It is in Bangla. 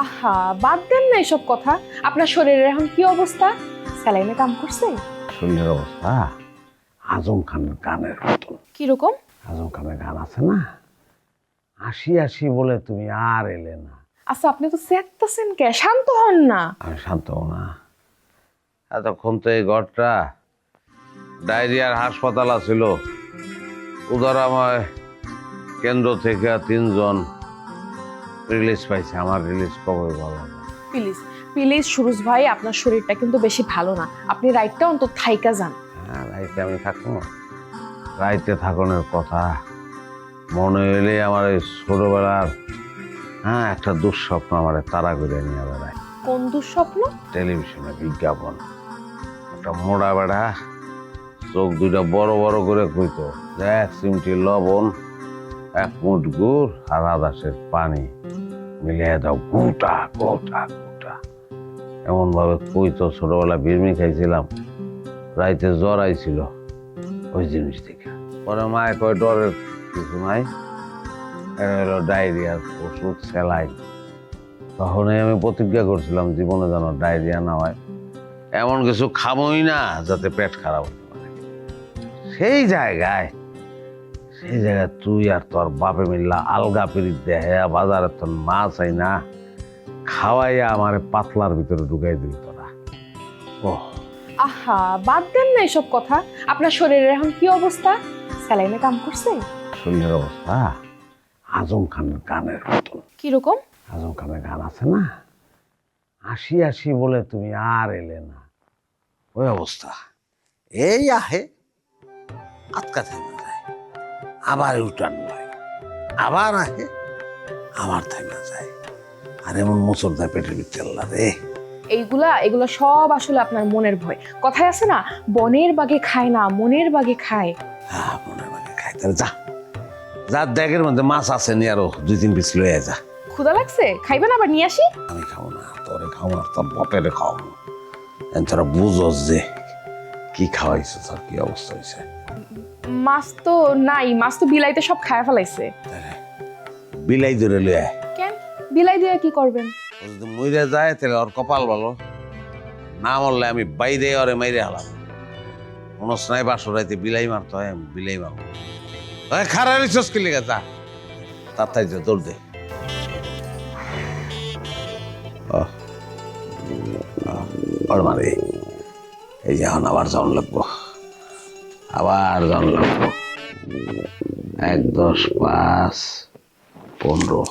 আহা, বাদ দেন না এসব কথা। আপনার শরীরের এখন কি অবস্থা? স্যালাইনে কাম করছে? শরীরের অবস্থা আজম খানের গানের মতন। কিরকম? আজম খানের গান আছে না, আসি আসি বলে তুমি আর এলে না। আচ্ছা, আপনি তো চেকতেছেন কে? শান্ত হন না। আমি শান্ত হব না? এতক্ষণ তো এই ঘরটা ডায়রিয়ার হাসপাতাল আছিল। উদারাময় কেন্দ্র থেকে 3 জন রিলিজ পাইছে। আমার রিলিজ কবে বলা যায়? প্লিজ প্লিজ সুরজ ভাই, আপনার শরীরটা কিন্তু বেশি ভালো না। আপনি রাইটটা অন্তত থাইকা যান। হ্যাঁ, রাইতে আমি থাকবো। রাইতে থাকনের কথা মনে এলে আমার এই ছোটবেলার একটা দুঃস্বপ্ন আমার তাড়া করে নিয়ে বেড়ায়। কোন দুঃস্বপ্ন? টেলিভিশনে বিজ্ঞাপন, একটা মোড়া বেড়া চোখ দুইটা বড় বড় করে কইতো, 1 চিমটি লবণ, 1 মুঠ গুড় আর আদাসের পানি মিলিয়ে দাও, গোটা গোটা গোটা। এমন ভাবে কইতো, ছোটবেলা বিড়মি খাইছিলাম, রাইতে জ্বর আইছিল ওই জিনিস থেকে। পরে মায়ে কয় ডরের কিছু নাই, এটা হলো ডায়রিয়ার ওষুধ, সেলাইন। তখনই আমি প্রতিজ্ঞা করছিলাম জীবনে যেন ডায়রিয়া না হয়, এমন কিছু খাবোই না যাতে পেট খারাপ হতে পারে। সেই জায়গায় তুই আর তোর বাপে মিল্লা আলগা পিরিত দেহে বাজারে তোর মাছ আই না খাওয়াইয়া আমার পাতলার ভিতরে ঢুকাই দিল তোরা। আহা, বাদ দেন না এসব কথা। আপনার শরীরের এখন কি অবস্থা? স্যালাইনে কাম করছে? শরীরের অবস্থা আজম খানের গানের মতন। কিরকম? আজম খানের গান আছে না, আসি আসি বলে তুমি আর এলে না, ওই অবস্থা। এই আহে আটকা থেমে যায়, আবার উঠান হয়, আবার আহে আবার থেমে যায়, আর এমন মোচর দেয় পেটের ভিতরে রে। এগুলা সব আসলে আপনার মনের ভয়। কথায় আছে না, বনের বাগে খায় না, মনের বাগে খায়। হ্যাঁ, মনের বাগে খাই। তাহলে যা যা, ব্যাগের মধ্যে মাছ আছে নি, আরো 2-3 পিস লয়ে যা। ক্ষুধা লাগছে? খাইবেন? আবার নিয়ে আসি। আমি খাবো না, তোরে খাবো না, তোর বাপেরে খাওয়াবো। তোরা বুঝোস যে কি খাওয়াইছো, তোর কি অবস্থা হয়েছে। মাছ তো নাই, মাছ তো বিলাইতে সব খায় ফেলাইছে। বিলাই ধরে লয়ে কেন? বিলাই দিয়ে কি করবেন? ও যদি মইরে যায় তাহলে ওর কপাল ভালো, না মরলে আমি বাইরে ওরে মাইরে হালাম। মনে স্নাই বাসরাইতে বিলাই মারতে হয়, আমি বিলাই মারবো। খারাপ রিসোর্স কি লেগে যা, তাড়াতাড়ি যা, দৌড় দে। ওর মারে এই যে এখন আবার যাওয়ান লাগবো, আবার যাওয়ান লাগবো। 1, 10, 5, 15।